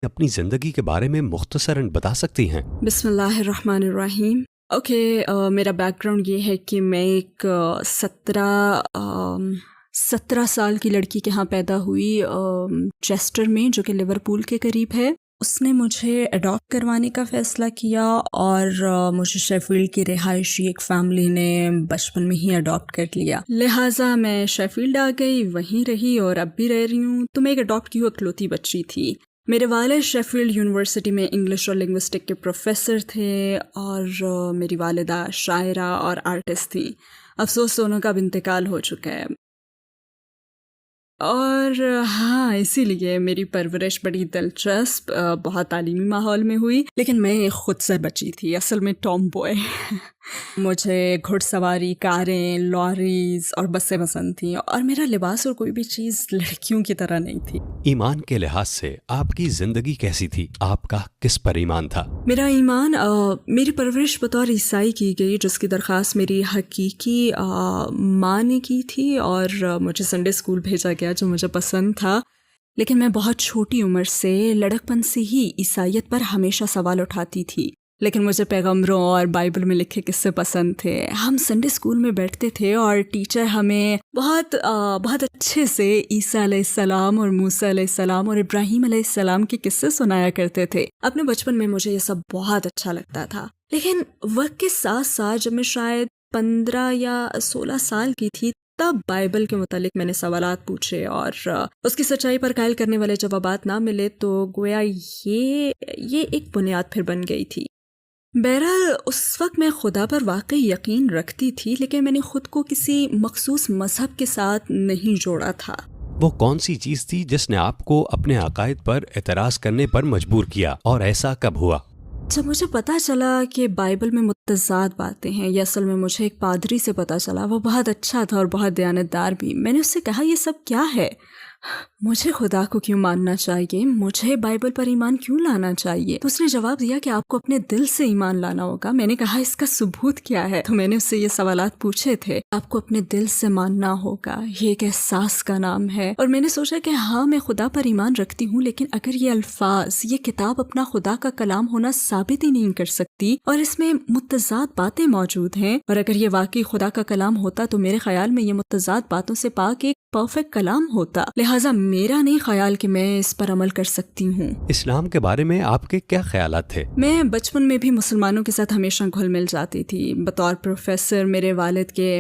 اپنی زندگی کے بارے میں مختصراً بتا سکتی ہیں؟ بسم اللہ الرحمن الرحیم۔ میرا بیک گراؤنڈ یہ ہے کہ میں ایک 17 سال کی لڑکی کے ہاں پیدا ہوئی، چیسٹر میں، جو کہ لیورپول کے قریب ہے۔ اس نے مجھے اڈاپٹ کروانے کا فیصلہ کیا اور مجھے شیفیلڈ کی رہائشی ایک فیملی نے بچپن میں ہی اڈاپٹ کر لیا، لہٰذا میں شیفیلڈ آ گئی، وہیں رہی اور اب بھی رہ رہی ہوں۔ تو میں ایک اڈاپٹ کی اکلوتی بچی تھی۔ میرے والد شیفیلڈ یونیورسٹی میں انگلش اور لنگوسٹک کے پروفیسر تھے اور میری والدہ شاعرہ اور آرٹسٹ تھیں۔ افسوس دونوں کا اب انتقال ہو چکا ہے، اور ہاں اسی لیے میری پرورش بڑی دلچسپ بہت تعلیمی ماحول میں ہوئی، لیکن میں خود سے بچی تھی، اصل میں ٹام بوائے۔ مجھے گھڑ سواری، کاریں، لاریز اور بسیں پسند تھیں، اور میرا لباس اور کوئی بھی چیز لڑکیوں کی طرح نہیں تھی۔ ایمان کے لحاظ سے آپ کی زندگی کیسی تھی؟ آپ کا کس پر ایمان تھا؟ میرا ایمان، میری پرورش بطور عیسائی کی گئی، جس کی درخواست میری حقیقی ماں نے کی تھی، اور مجھے سنڈے اسکول بھیجا گیا جو مجھے پسند تھا۔ لیکن میں بہت چھوٹی عمر سے، لڑکپن سے ہی عیسائیت پر ہمیشہ سوال اٹھاتی تھی، لیکن مجھے پیغمبروں اور بائبل میں لکھے قصے پسند تھے۔ ہم سنڈے اسکول میں بیٹھتے تھے اور ٹیچر ہمیں بہت اچھے سے عیسیٰ علیہ السلام اور موسیٰ علیہ السلام اور ابراہیم علیہ السلام کے قصے سنایا کرتے تھے۔ اپنے بچپن میں مجھے یہ سب بہت اچھا لگتا تھا، لیکن وقت کے ساتھ ساتھ جب میں شاید 15 یا 16 سال کی تھی، تب بائبل کے متعلق میں نے سوالات پوچھے اور اس کی سچائی پر قائل کرنے والے جوابات نہ ملے، تو گویا یہ ایک بنیاد پھر بن گئی تھی۔ بہرحال اس وقت میں خدا پر واقعی یقین رکھتی تھی، لیکن میں نے خود کو کسی مخصوص مذہب کے ساتھ نہیں جوڑا تھا۔ وہ کون سی چیز تھی جس نے آپ کو اپنے عقائد پر اعتراض کرنے پر مجبور کیا، اور ایسا کب ہوا؟ جب مجھے پتہ چلا کہ بائبل میں متضاد باتیں ہیں، یہ اصل میں مجھے ایک پادری سے پتہ چلا، وہ بہت اچھا تھا اور بہت دیانتدار بھی۔ میں نے اس سے کہا، یہ سب کیا ہے؟ مجھے خدا کو کیوں ماننا چاہیے؟ مجھے بائبل پر ایمان کیوں لانا چاہیے؟ تو اس نے جواب دیا کہ آپ کو اپنے دل سے ایمان لانا ہوگا۔ میں نے کہا، اس کا ثبوت کیا ہے؟ تو میں نے اس سے یہ سوالات پوچھے تھے۔ آپ کو اپنے دل سے ماننا ہوگا، یہ ایک احساس کا نام ہے۔ اور میں نے سوچا کہ ہاں، میں خدا پر ایمان رکھتی ہوں، لیکن اگر یہ الفاظ، یہ کتاب اپنا خدا کا کلام ہونا ثابت ہی نہیں کر سکتی، اور اس میں متضاد باتیں موجود ہیں، اور اگر یہ واقعی خدا کا کلام ہوتا تو میرے خیال میں یہ متضاد باتوں سے پاک ایک پرفیکٹ کلام ہوتا، لہٰذا میرا نہیں خیال کہ میں اس پر عمل کر سکتی ہوں۔ اسلام کے بارے میں آپ کے کیا خیالات تھے؟ میں بچپن میں بھی مسلمانوں کے ساتھ ہمیشہ گھل مل جاتی تھی۔ بطور پروفیسر میرے والد کے